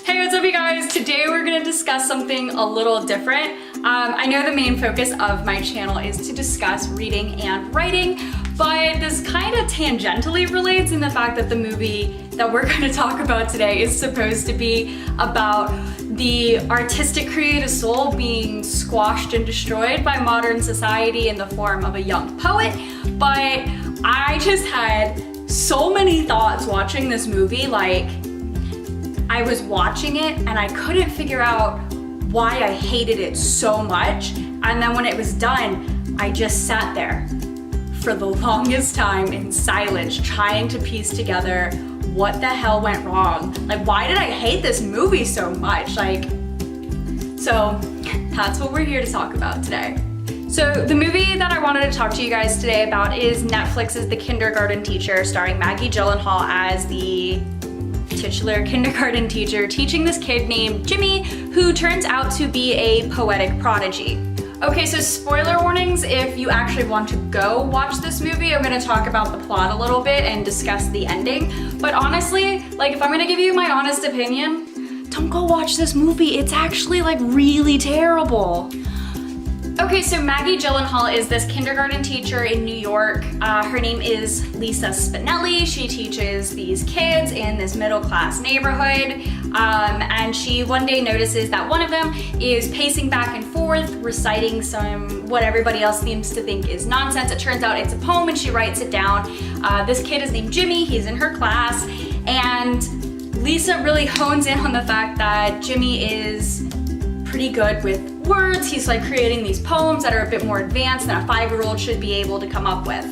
Hey, what's up you guys? Today we're gonna discuss something a little different. I know the main focus of my channel is to discuss reading and writing, but this kind of tangentially relates in the fact that the movie that we're gonna talk about today is supposed to be about the artistic creative soul being squashed and destroyed by modern society in the form of a young poet. But I just had so many thoughts watching this movie. Like, I was watching it and I couldn't figure out why I hated it so much. And then when it was done, I just sat there for the longest time in silence, trying to piece together what the hell went wrong. Like, why did I hate this movie so much? So that's what we're here to talk about today. So the movie that I wanted to talk to you guys today about is Netflix's The Kindergarten Teacher, starring Maggie Gyllenhaal as the titular kindergarten teacher teaching this kid named Jimmy, who turns out to be a poetic prodigy. Okay, so spoiler warnings if you actually want to go watch this movie. I'm gonna talk about the plot a little bit and discuss the ending. But honestly, like, if I'm gonna give you my honest opinion, don't go watch this movie. It's actually like really terrible. Okay, so Maggie Gyllenhaal is this kindergarten teacher in New York. Her name is Lisa Spinelli. She teaches these kids in this middle-class neighborhood. And she one day notices that one of them is pacing back and forth, reciting what everybody else seems to think is nonsense. It turns out it's a poem and she writes it down. This kid is named Jimmy, he's in her class, and Lisa really hones in on the fact that Jimmy is pretty good with words. He's like creating these poems that are a bit more advanced than a 5-year-old should be able to come up with.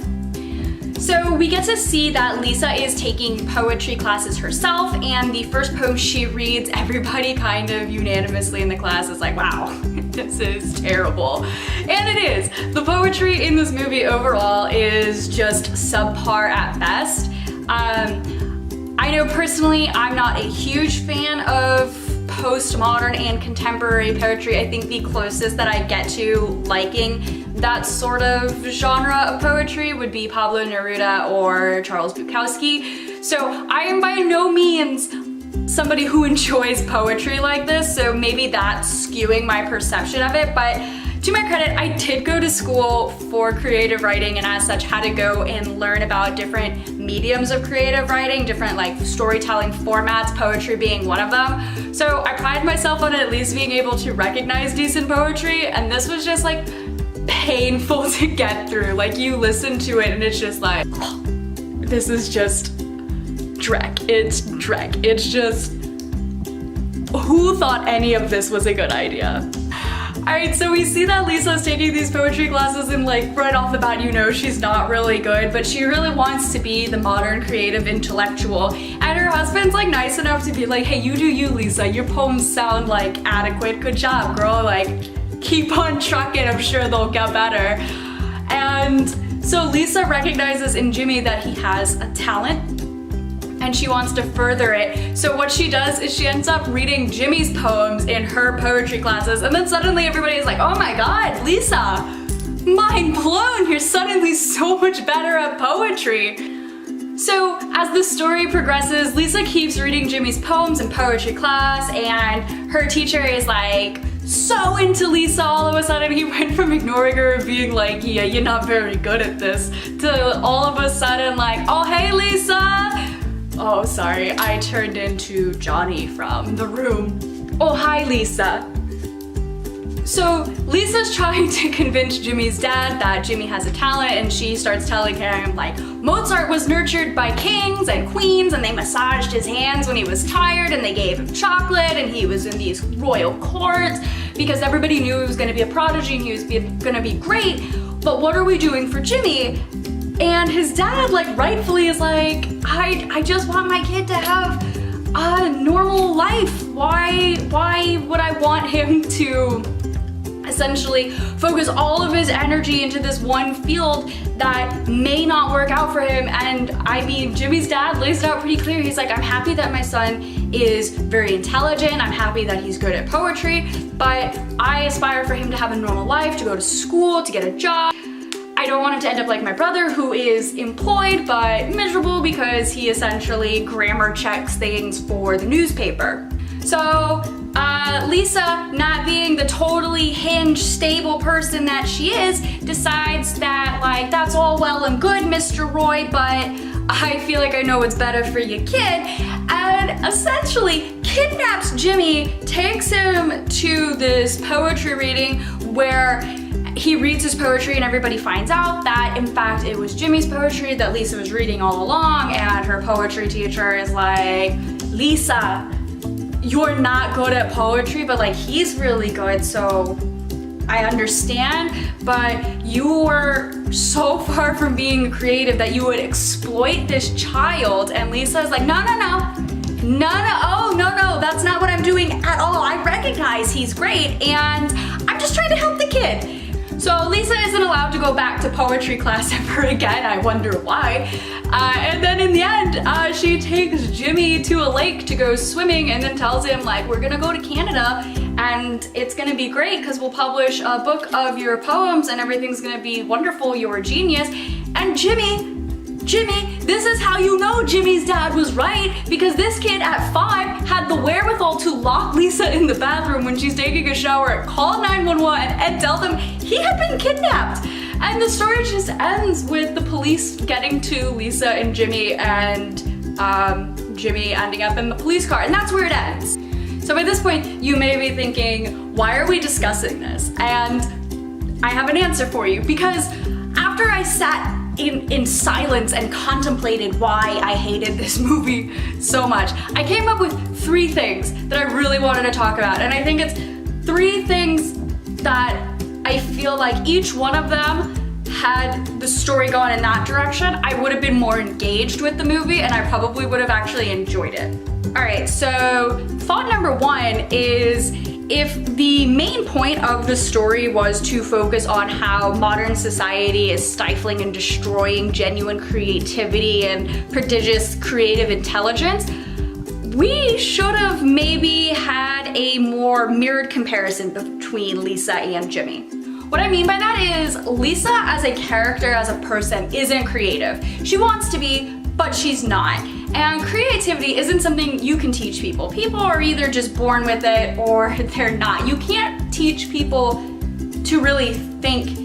So we get to see that Lisa is taking poetry classes herself, and the first poem she reads, everybody kind of unanimously in the class is like, wow, this is terrible. And it is. The poetry in this movie overall is just subpar at best. I know personally I'm not a huge fan of postmodern and contemporary poetry. I think the closest that I get to liking that sort of genre of poetry would be Pablo Neruda or Charles Bukowski. So I am by no means somebody who enjoys poetry like this, so maybe that's skewing my perception of it, but to my credit, I did go to school for creative writing and as such had to go and learn about different mediums of creative writing, different like storytelling formats, poetry being one of them. So I pride myself on at least being able to recognize decent poetry, and this was just like painful to get through. Like, you listen to it and it's just like, oh, this is just dreck. It's dreck. It's just, who thought any of this was a good idea? Alright, so we see that Lisa's taking these poetry classes and like right off the bat you know she's not really good, but she really wants to be the modern creative intellectual. And her husband's like nice enough to be like, hey, you do you, Lisa. Your poems sound like adequate. Good job, girl. Like, keep on trucking. I'm sure they'll get better. And so Lisa recognizes in Jimmy that he has a talent and she wants to further it. So what she does is she ends up reading Jimmy's poems in her poetry classes, and then suddenly everybody is like, oh my god, Lisa, mind blown, you're suddenly so much better at poetry. So as the story progresses, Lisa keeps reading Jimmy's poems in poetry class, and her teacher is like so into Lisa. All of a sudden he went from ignoring her and being like, yeah, you're not very good at this, to all of a sudden like, oh hey Lisa. Oh, sorry, I turned into Johnny from The Room. Oh, hi, Lisa. So Lisa's trying to convince Jimmy's dad that Jimmy has a talent, and she starts telling him like, Mozart was nurtured by kings and queens, and they massaged his hands when he was tired, and they gave him chocolate, and he was in these royal courts because everybody knew he was gonna be a prodigy and he was gonna be great. But what are we doing for Jimmy? And his dad, like, rightfully is like, I just want my kid to have a normal life. Why would I want him to essentially focus all of his energy into this one field that may not work out for him? And I mean, Jimmy's dad lays it out pretty clear. He's like, I'm happy that my son is very intelligent. I'm happy that he's good at poetry, but I aspire for him to have a normal life, to go to school, to get a job. I don't want him to end up like my brother, who is employed but miserable because he essentially grammar checks things for the newspaper. So Lisa, not being the totally hinged, stable person that she is, decides that like, that's all well and good, Mr. Roy, but I feel like I know what's better for your kid, and essentially kidnaps Jimmy, takes him to this poetry reading where he reads his poetry and everybody finds out that in fact it was Jimmy's poetry that Lisa was reading all along, and her poetry teacher is like, Lisa, you're not good at poetry, but like he's really good, so I understand, but you were so far from being creative that you would exploit this child. And Lisa's like, no, that's not what I'm doing at all. I recognize he's great and I'm just trying to help the kid. So Lisa isn't allowed to go back to poetry class ever again. I wonder why. And then in the end, she takes Jimmy to a lake to go swimming and then tells him like, we're gonna go to Canada and it's gonna be great because we'll publish a book of your poems and everything's gonna be wonderful, you're a genius. And Jimmy, this is how you know Jimmy's dad was right, because this kid at 5 had the wherewithal to lock Lisa in the bathroom when she's taking a shower, call 911 and tell them he had been kidnapped. And the story just ends with the police getting to Lisa and Jimmy and Jimmy ending up in the police car, and that's where it ends. So at this point, you may be thinking, why are we discussing this? And I have an answer for you, because after I sat in silence and contemplated why I hated this movie so much, I came up with 3 things that I really wanted to talk about. And I think it's 3 things that I feel like each one of them, had the story gone in that direction, I would have been more engaged with the movie and I probably would have actually enjoyed it. All right, so thought number 1 is, if the main point of the story was to focus on how modern society is stifling and destroying genuine creativity and prodigious creative intelligence, we should have maybe had a more mirrored comparison between Lisa and Jimmy. What I mean by that is, Lisa as a character, as a person, isn't creative. She wants to be, but she's not. And creativity isn't something you can teach people. People are either just born with it or they're not. You can't teach people to really think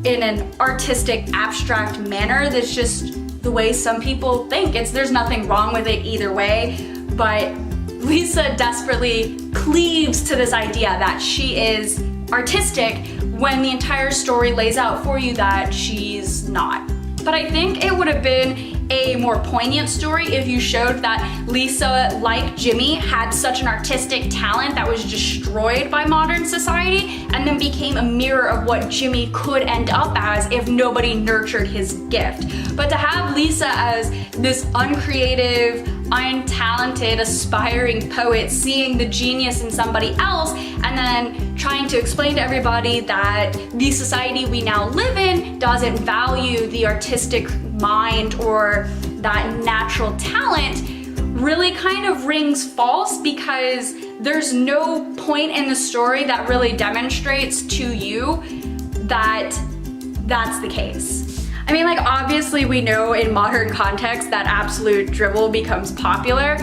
in an artistic, abstract manner. That's just the way some people think. There's nothing wrong with it either way, but Lisa desperately cleaves to this idea that she is artistic when the entire story lays out for you that she's not. But I think it would have been a more poignant story if you showed that Lisa, like Jimmy, had such an artistic talent that was destroyed by modern society and then became a mirror of what Jimmy could end up as if nobody nurtured his gift. But to have Lisa as this uncreative, untalented, aspiring poet seeing the genius in somebody else and then trying to explain to everybody that the society we now live in doesn't value the artistic mind or that natural talent really kind of rings false, because there's no point in the story that really demonstrates to you that that's the case. I mean, like, obviously we know in modern context that absolute dribble becomes popular,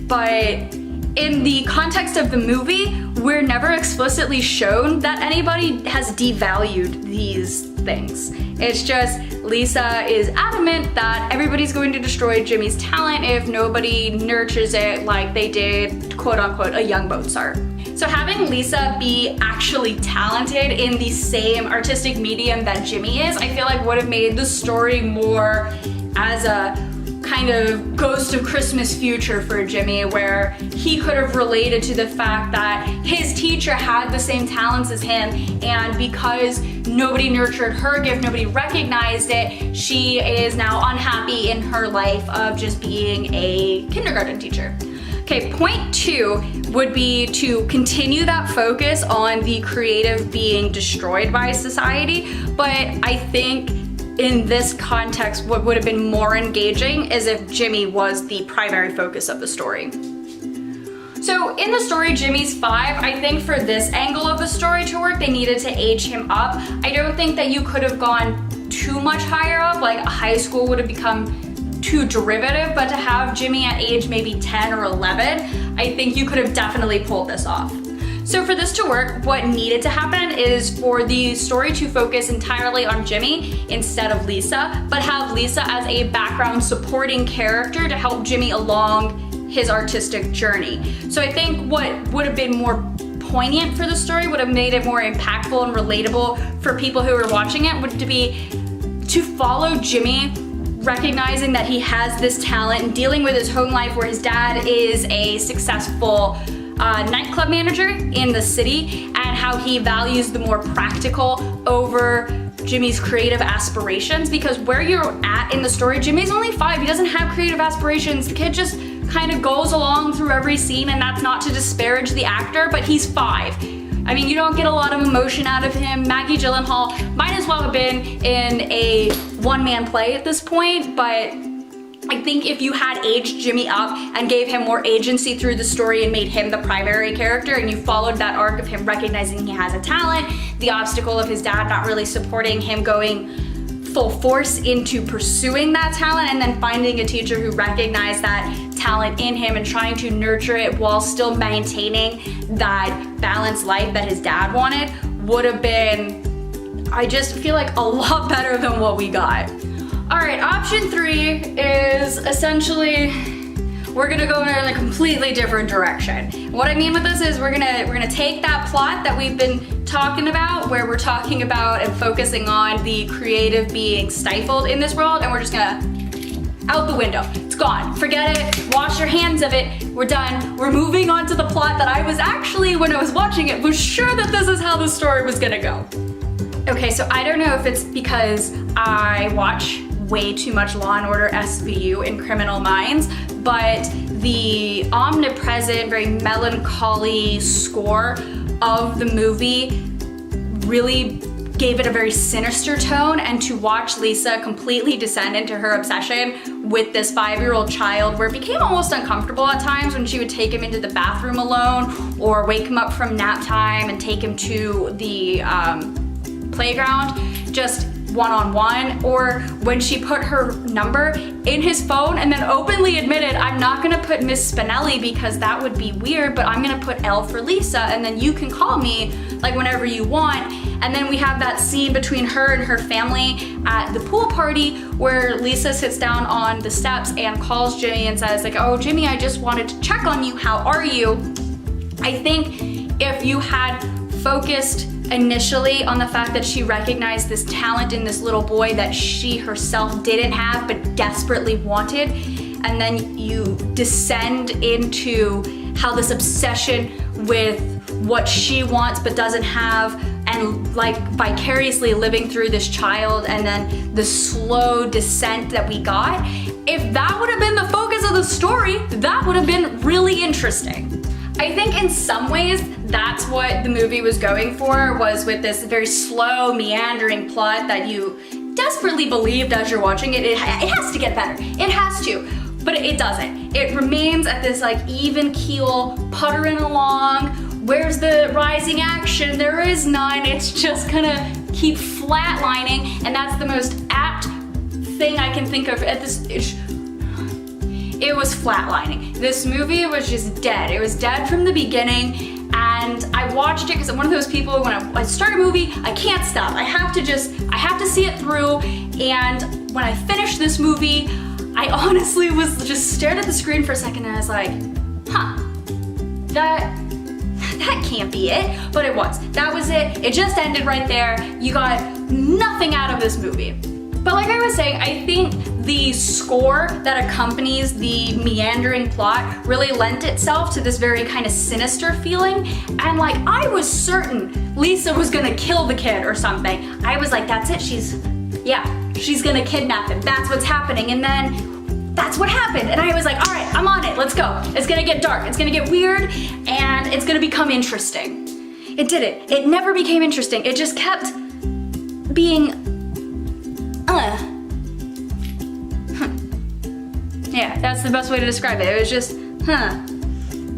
but in the context of the movie, we're never explicitly shown that anybody has devalued these things. It's just Lisa is adamant that everybody's going to destroy Jimmy's talent if nobody nurtures it like they did, quote unquote, a young Mozart. So having Lisa be actually talented in the same artistic medium that Jimmy is, I feel like would have made the story more as a kind of ghost of Christmas future for Jimmy, where he could have related to the fact that his teacher had the same talents as him, and because nobody nurtured her gift, nobody recognized it, she is now unhappy in her life of just being a kindergarten teacher. Okay, point 2 would be to continue that focus on the creative being destroyed by society, but I think in this context, what would have been more engaging is if Jimmy was the primary focus of the story. So in the story, Jimmy's 5. I think for this angle of the story to work, they needed to age him up. I don't think that you could have gone too much higher up, like high school would have become too derivative, but to have Jimmy at age maybe 10 or 11, I think you could have definitely pulled this off. So for this to work, what needed to happen is for the story to focus entirely on Jimmy instead of Lisa, but have Lisa as a background supporting character to help Jimmy along his artistic journey. So I think what would have been more poignant for the story, would have made it more impactful and relatable for people who were watching it, would be to follow Jimmy recognizing that he has this talent and dealing with his home life where his dad is a successful nightclub manager in the city, and how he values the more practical over Jimmy's creative aspirations. Because where you're at in the story, Jimmy's only 5, he doesn't have creative aspirations. The kid just kind of goes along through every scene, and that's not to disparage the actor, but he's 5. I mean, you don't get a lot of emotion out of him. Maggie Gyllenhaal might as well have been in a one-man play at this point, but I think if you had aged Jimmy up and gave him more agency through the story and made him the primary character, and you followed that arc of him recognizing he has a talent, the obstacle of his dad not really supporting him going full force into pursuing that talent, and then finding a teacher who recognized that talent in him and trying to nurture it while still maintaining that balanced life that his dad wanted, would have been, I just feel like, a lot better than what we got. All right, option 3 is essentially, we're gonna go in a completely different direction. What I mean with this is we're gonna take that plot that we've been talking about, where we're talking about and focusing on the creative being stifled in this world, and we're just gonna out the window. It's gone. Forget it. Wash your hands of it. We're done. We're moving on to the plot that I was actually, when I was watching it, was sure that this is how the story was gonna go. Okay, so I don't know if it's because I watch way too much Law & Order SVU in Criminal Minds, but the omnipresent, very melancholy score of the movie really gave it a very sinister tone, and to watch Lisa completely descend into her obsession with this 5-year-old child, where it became almost uncomfortable at times when she would take him into the bathroom alone or wake him up from nap time and take him to the playground just one-on-one, or when she put her number in his phone and then openly admitted, I'm not gonna put Miss Spinelli because that would be weird, but I'm gonna put L for Lisa, and then you can call me like whenever you want. And then we have that scene between her and her family at the pool party where Lisa sits down on the steps and calls Jimmy and says like, oh Jimmy, I just wanted to check on you, how are you? I think if you had focused initially on the fact that she recognized this talent in this little boy that she herself didn't have but desperately wanted, and then you descend into how this obsession with what she wants but doesn't have, and like vicariously living through this child, and then the slow descent that we got, if that would have been the focus of the story, that would have been really interesting. I think in some ways that's what the movie was going for, was with this very slow, meandering plot that you desperately believed as you're watching it. It has to get better. It has to, but it doesn't. It remains at this like even keel, puttering along. Where's the rising action? There is none. It's just gonna keep flatlining, and that's the most apt thing I can think of at this. It was flatlining. This movie was just dead. It was dead from the beginning, and I watched it because I'm one of those people, when I start a movie, I can't stop. I have to see it through, and when I finished this movie, I honestly was just stared at the screen for a second and I was like, huh, that can't be it, but it was. That was it. It just ended right there. You got nothing out of this movie. But like I was saying, I think the score that accompanies the meandering plot really lent itself to this very kind of sinister feeling. And like, I was certain Lisa was gonna kill the kid or something. I was like, that's it, she's gonna kidnap him. That's what's happening. And then that's what happened. And I was like, all right, I'm on it, let's go. It's gonna get dark, it's gonna get weird, and it's gonna become interesting. It didn't. It never became interesting. It just kept being Yeah, that's the best way to describe it. It was just,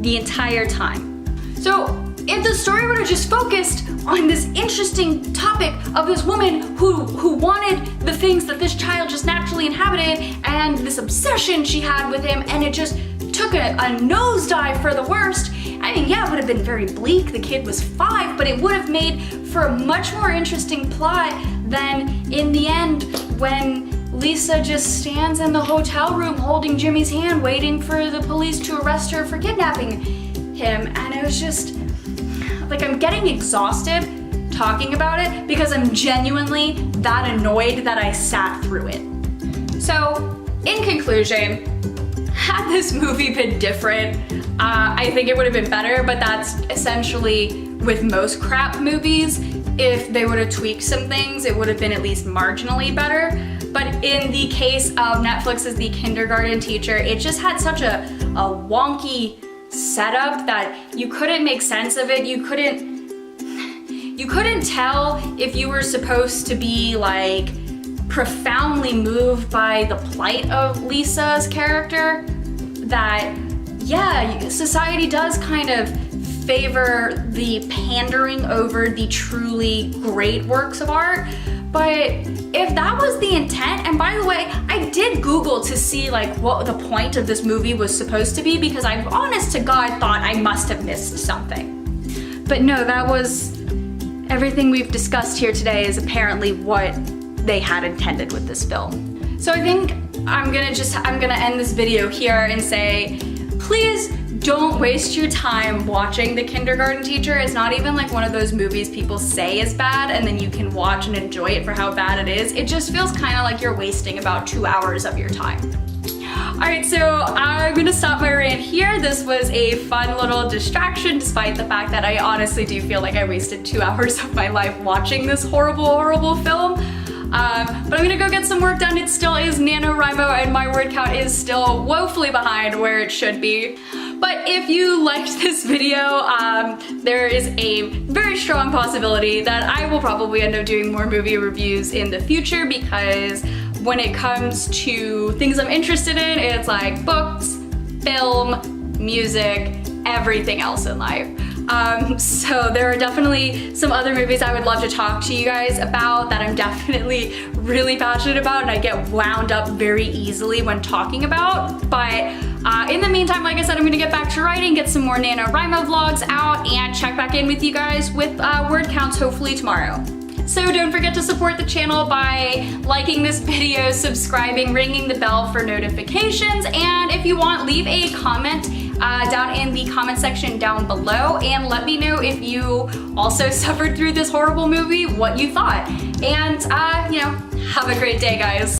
the entire time. So if the story would have just focused on this interesting topic of this woman who wanted the things that this child just naturally inhabited and this obsession she had with him, and it just took a nosedive for the worst, I mean, yeah, it would have been very bleak. The kid was 5, but it would have made for a much more interesting plot than in the end when Lisa just stands in the hotel room holding Jimmy's hand, waiting for the police to arrest her for kidnapping him. And it was just, like, I'm getting exhausted talking about it because I'm genuinely that annoyed that I sat through it. So, in conclusion, had this movie been different, I think it would have been better, but that's essentially with most crap movies. If they would have tweaked some things, it would have been at least marginally better. But in the case of Netflix's The Kindergarten Teacher, it just had such a wonky setup that you couldn't make sense of it. You couldn't tell if you were supposed to be like profoundly moved by the plight of Lisa's character. That, yeah, society does kind of favor the pandering over the truly great works of art. But if that was the intent, and by the way, I did Google to see like what the point of this movie was supposed to be, because I honest to God thought I must have missed something. But no, that was everything we've discussed here today is apparently what they had intended with this film. So I think I'm gonna end this video here and say, please don't waste your time watching The Kindergarten Teacher. It's not even like one of those movies people say is bad and then you can watch and enjoy it for how bad it is. It just feels kind of like you're wasting about 2 hours of your time. Alright, so I'm gonna stop my rant here. This was a fun little distraction, despite the fact that I honestly do feel like I wasted 2 hours of my life watching this horrible, horrible film. But I'm gonna go get some work done. It still is NaNoWriMo and my word count is still woefully behind where it should be. But if you liked this video, there is a very strong possibility that I will probably end up doing more movie reviews in the future, because when it comes to things I'm interested in, it's like books, film, music, everything else in life. So there are definitely some other movies I would love to talk to you guys about that I'm definitely really passionate about and I get wound up very easily when talking about. But in the meantime, like I said, I'm gonna get back to writing, get some more NaNoWriMo vlogs out, and check back in with you guys with word counts hopefully tomorrow. So don't forget to support the channel by liking this video, subscribing, ringing the bell for notifications, and if you want, leave a comment down in the comment section down below and let me know if you also suffered through this horrible movie, what you thought. And, you know, have a great day, guys.